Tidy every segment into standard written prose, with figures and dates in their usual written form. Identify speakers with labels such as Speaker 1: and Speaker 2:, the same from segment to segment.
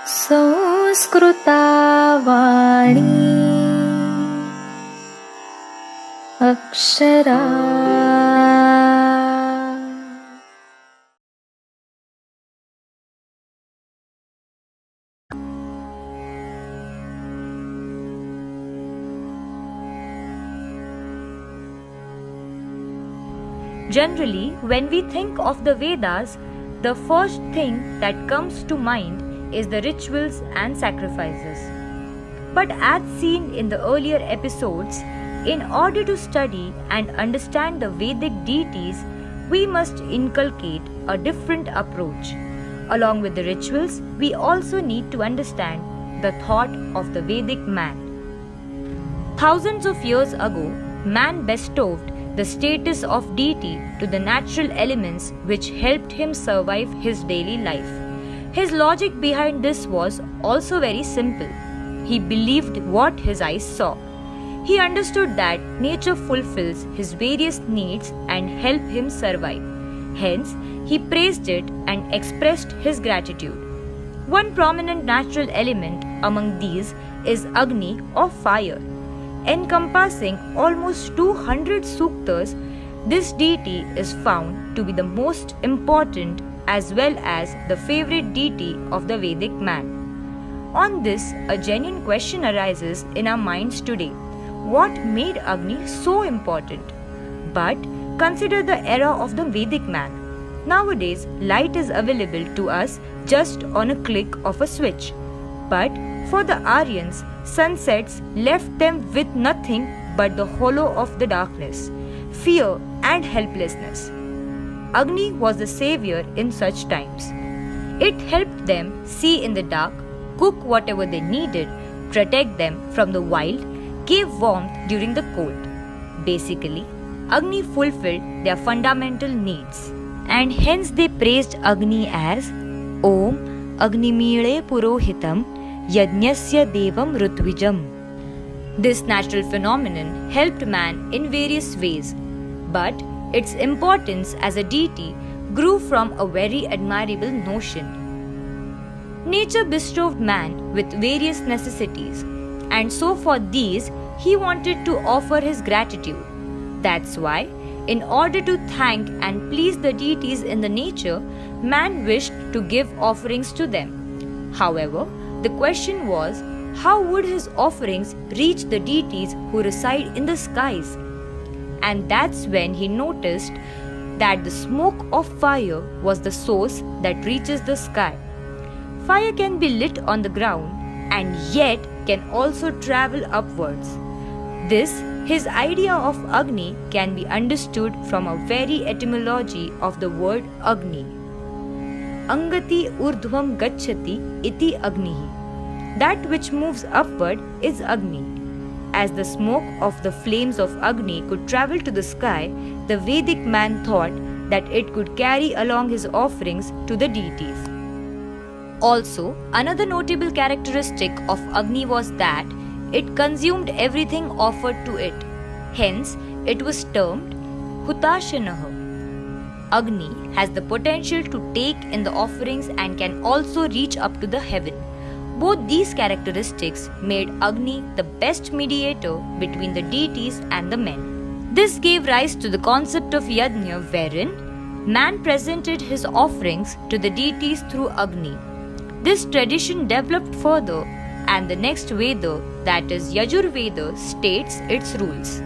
Speaker 1: संस्कृता Vani Akshara.
Speaker 2: Generally, when we think of the Vedas, the first thing that comes to mind is the rituals and sacrifices. But as seen in the earlier episodes, in order to study and understand the Vedic deities, we must inculcate a different approach. Along with the rituals, we also need to understand the thought of the Vedic man. Thousands of years ago, man bestowed the status of deity to the natural elements which helped him survive his daily life. His logic behind this was also very simple. He believed what his eyes saw. He understood that nature fulfills his various needs and help him survive. Hence, he praised it and expressed his gratitude. One prominent natural element among these is Agni or fire. Encompassing almost 200 suktas, this deity is found to be the most important as well as the favorite deity of the Vedic man. On this, a genuine question arises in our minds today. What made Agni so important? But consider the era of the Vedic man. Nowadays, light is available to us just on a click of a switch. But for the Aryans, sunsets left them with nothing but the hollow of the darkness, fear and helplessness. Agni was the savior in such times. It helped them see in the dark, cook whatever they needed, protect them from the wild, gave warmth during the cold. Basically, Agni fulfilled their fundamental needs. And hence they praised Agni as Om Agnimile Purohitam Yajnasya Devam Rutvijam. This natural phenomenon helped man in various ways, but its importance as a deity grew from a very admirable notion. Nature bestowed man with various necessities, and so for these he wanted to offer his gratitude. That's why, in order to thank and please the deities in the nature, man wished to give offerings to them. However, the question was, how would his offerings reach the deities who reside in the skies? And that's when he noticed that the smoke of fire was the source that reaches the sky. Fire can be lit on the ground and yet can also travel upwards. This, his idea of Agni, can be understood from a very etymology of the word Agni. Angati urdhvam gacchati iti agnihi. That which moves upward is Agni. As the smoke of the flames of Agni could travel to the sky, the Vedic man thought that it could carry along his offerings to the deities. Also, another notable characteristic of Agni was that it consumed everything offered to it. Hence, it was termed Hutashanaha. Agni has the potential to take in the offerings and can also reach up to the heaven. Both these characteristics made Agni the best mediator between the deities and the men. This gave rise to the concept of Yajna, wherein man presented his offerings to the deities through Agni. This tradition developed further, and the next Veda, that is Yajurveda, states its rules.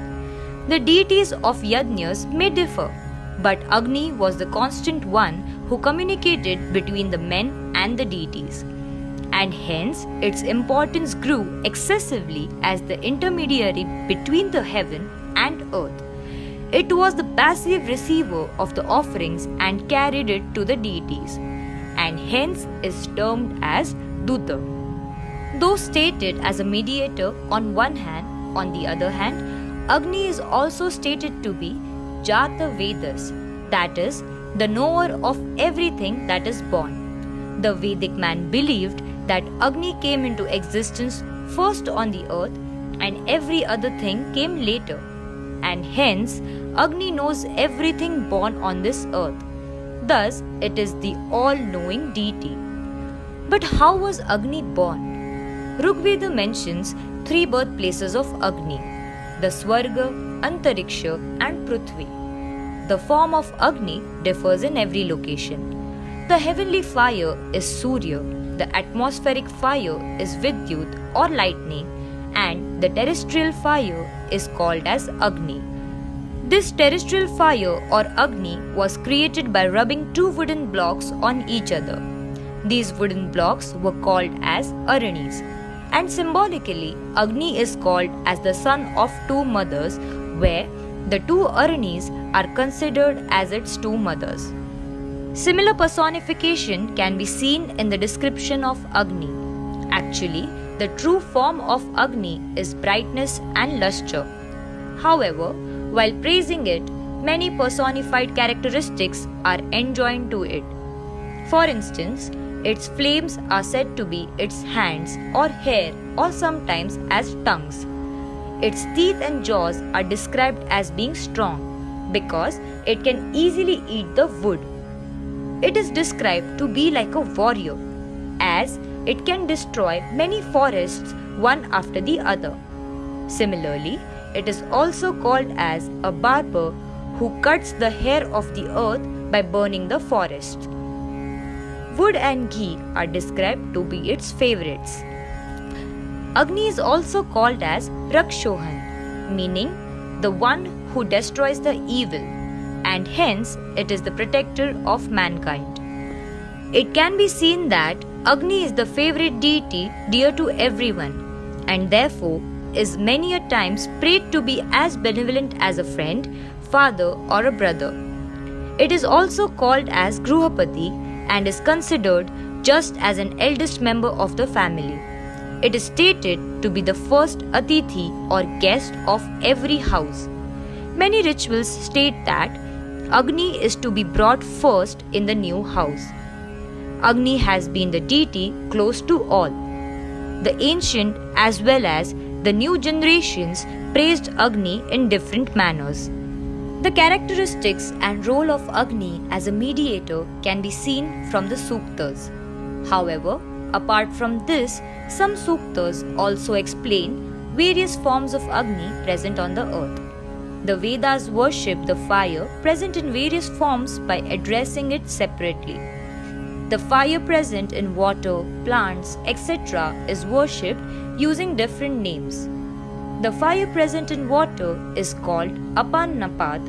Speaker 2: The deities of Yajnas may differ, but Agni was the constant one who communicated between the men and the deities. And hence its importance grew excessively as the intermediary between the heaven and earth. It was the passive receiver of the offerings and carried it to the deities, and hence is termed as Duta. Though stated as a mediator on one hand, on the other hand, Agni is also stated to be Jata Vedas, that is, the knower of everything that is born. The Vedic man believed that Agni came into existence first on the earth and every other thing came later. And hence, Agni knows everything born on this earth. Thus, it is the all-knowing deity. But how was Agni born? Rigveda mentions 3 birthplaces of Agni: the Swarga, Antariksha, and Prithvi. The form of Agni differs in every location. The heavenly fire is Surya, the atmospheric fire is Vidyut or lightning, and the terrestrial fire is called as Agni. This terrestrial fire or Agni was created by rubbing 2 wooden blocks on each other. These wooden blocks were called as Aranis, and symbolically Agni is called as the son of 2 mothers, where the 2 Aranis are considered as its 2 mothers. Similar personification can be seen in the description of Agni. Actually, the true form of Agni is brightness and lustre. However, while praising it, many personified characteristics are enjoined to it. For instance, its flames are said to be its hands or hair or sometimes as tongues. Its teeth and jaws are described as being strong because it can easily eat the wood. It is described to be like a warrior, as it can destroy many forests one after the other. Similarly, it is also called as a barber who cuts the hair of the earth by burning the forest. Wood and ghee are described to be its favorites. Agni is also called as Rakshohan, meaning the one who destroys the evil, and hence it is the protector of mankind. It can be seen that Agni is the favorite deity dear to everyone, and therefore is many a times prayed to be as benevolent as a friend, father, or a brother. It is also called as Gruhapati and is considered just as an eldest member of the family. It is stated to be the first Atithi or guest of every house. Many rituals state that Agni is to be brought first in the new house. Agni has been the deity close to all. The ancient as well as the new generations praised Agni in different manners. The characteristics and role of Agni as a mediator can be seen from the Suktas. However, apart from this, some Suktas also explain various forms of Agni present on the earth. The Vedas worship the fire present in various forms by addressing it separately. The fire present in water, plants, etc. is worshipped using different names. The fire present in water is called Apannapad.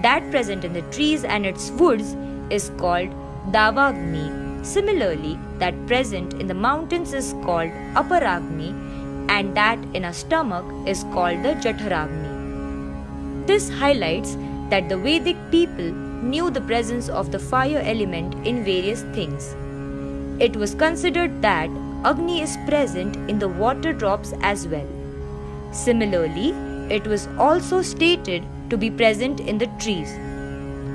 Speaker 2: That present in the trees and its woods is called Davagni. Similarly, that present in the mountains is called Aparagni, and that in a stomach is called the Jatharagni. This highlights that the Vedic people knew the presence of the fire element in various things. It was considered that Agni is present in the water drops as well. Similarly, it was also stated to be present in the trees,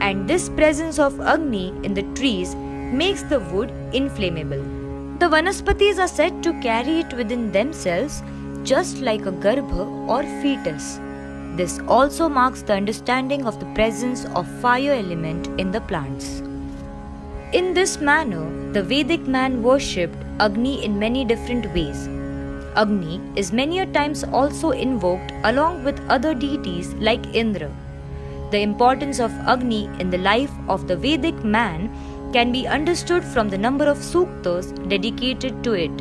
Speaker 2: and this presence of Agni in the trees makes the wood inflammable. The Vanaspatis are said to carry it within themselves just like a garbha or fetus. This also marks the understanding of the presence of fire element in the plants. In this manner, the Vedic man worshipped Agni in many different ways. Agni is many a times also invoked along with other deities like Indra. The importance of Agni in the life of the Vedic man can be understood from the number of suktas dedicated to it.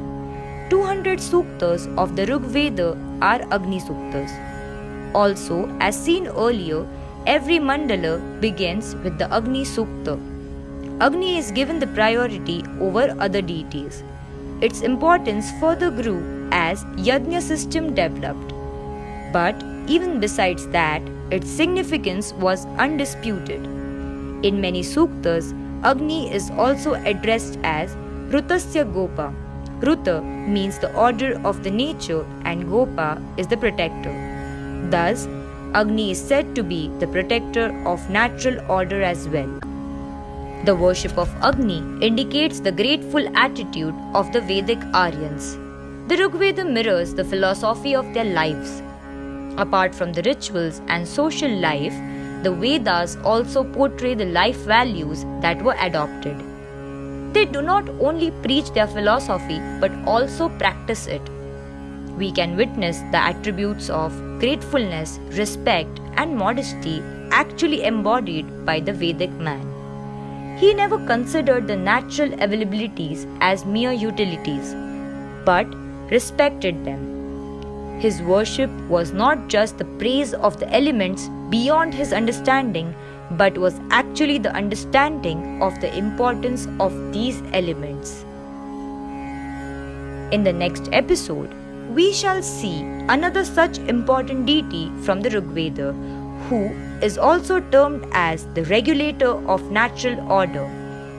Speaker 2: 200 suktas of the Rig Veda are Agni suktas. Also, as seen earlier, every mandala begins with the Agni Sukta. Agni is given the priority over other deities. Its importance further grew as Yajna system developed. But even besides that, its significance was undisputed. In many suktas, Agni is also addressed as Rutasya Gopa. Ruta means the order of the nature and Gopa is the protector. Thus, Agni is said to be the protector of natural order as well. The worship of Agni indicates the grateful attitude of the Vedic Aryans. The Rig Veda mirrors the philosophy of their lives. Apart from the rituals and social life, the Vedas also portray the life values that were adopted. They do not only preach their philosophy but also practice it. We can witness the attributes of gratefulness, respect, and modesty actually embodied by the Vedic man. He never considered the natural availabilities as mere utilities, but respected them. His worship was not just the praise of the elements beyond his understanding, but was actually the understanding of the importance of these elements. In the next episode, we shall see another such important deity from the Rigveda, who is also termed as the regulator of natural order,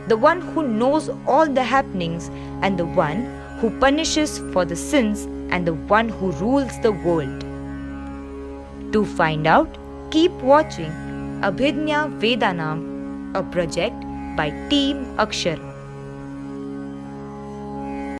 Speaker 2: the one who knows all the happenings and the one who punishes for the sins and the one who rules the world. To find out, keep watching Abhidnya Vedanam, a project by Team Akshara.